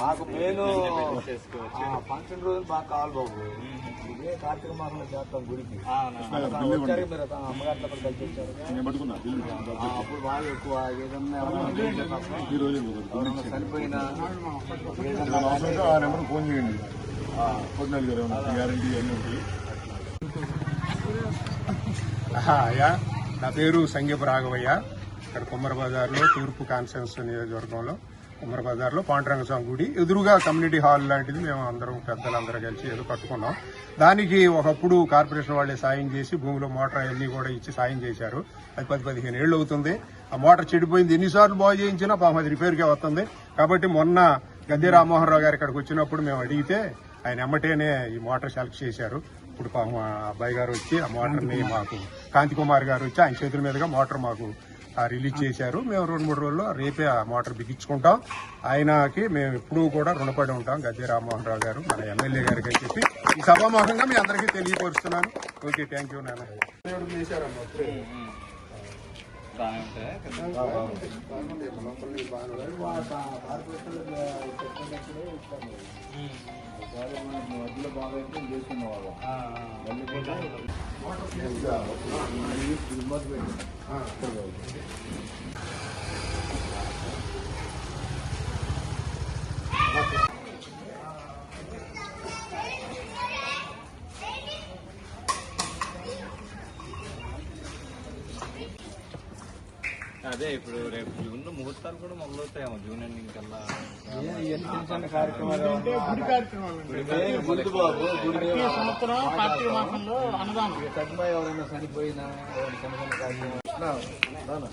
మాకు మేలు ఫంక్షన్ రోజు బాగా కావాలి బాబు. ఇదే కార్తీక మాసంలో చేస్తాం గుడికి. వచ్చారు మీరు అమ్మగారితో కలిసి వచ్చారు. అప్పుడు బాగా ఎక్కువ ఏదన్నా చనిపోయినా ఫోన్ చేయండి. గ్యారంటీ అన్నీ ఉంటాయి. అయ్యా, నా పేరు సంగీప రాఘవయ్య. ఇక్కడ కుమ్మర బజార్లో తూర్పు కాన్స్టిట్యున్సీ నియోజకవర్గంలో కుమ్మర బజార్లో పాండురంగ స్వామి గుడి ఎదురుగా కమ్యూనిటీ హాల్ లాంటిది మేము అందరం పెద్దలందరూ కలిసి ఏదో కట్టుకున్నాం. దానికి ఒకప్పుడు కార్పొరేషన్ వాళ్ళే సాయం చేసి భూమిలో మోటార్ అన్ని కూడా ఇచ్చి సాయం చేశారు. అది 10-15 ఏళ్ళు అవుతుంది. ఆ మోటార్ చెడిపోయింది. ఎన్నిసార్లు బాగు చేయించినా పాపం అది రిపేర్కే వస్తుంది. కాబట్టి మొన్న గద్దె రామ్మోహన్ రావు గారు ఇక్కడికి వచ్చినప్పుడు మేము అడిగితే ఆయన ఎమ్మటేనే ఈ మోటార్ సెలెక్ట్ చేశారు. ఇప్పుడు పాపం ఆ అబ్బాయి గారు వచ్చి ఆ మోటార్ని మాకు కాంతి కుమార్ గారు వచ్చి ఆయన చేతుల మీదుగా మోటార్ మాకు రిలీజ్ చేశారు. మేము 2-3 రోజుల్లో రేపే ఆ మోటార్ బిగించుకుంటాం. ఆయనకి మేము ఎప్పుడూ కూడా రుణపడి ఉంటాం. గద్దె రామ్మోహన్ రావు గారు మన ఎమ్మెల్యే గారికి అని చెప్పి ఈ సభాముఖంగా మీ అందరికీ తెలియపరుస్తున్నాను. ఓకే, థ్యాంక్ యూ నాన్న. వడ్లు బాగా చేసుకున్న వాళ్ళు అదే ఇప్పుడు రేపు జూన్ లో ముహూర్తాలు కూడా మొదలవుతాయేమో. జూన్ ఎండింగ్ కల్లా కార్యక్రమాలు ఎవరైనా చనిపోయినా కార్యక్రమాలు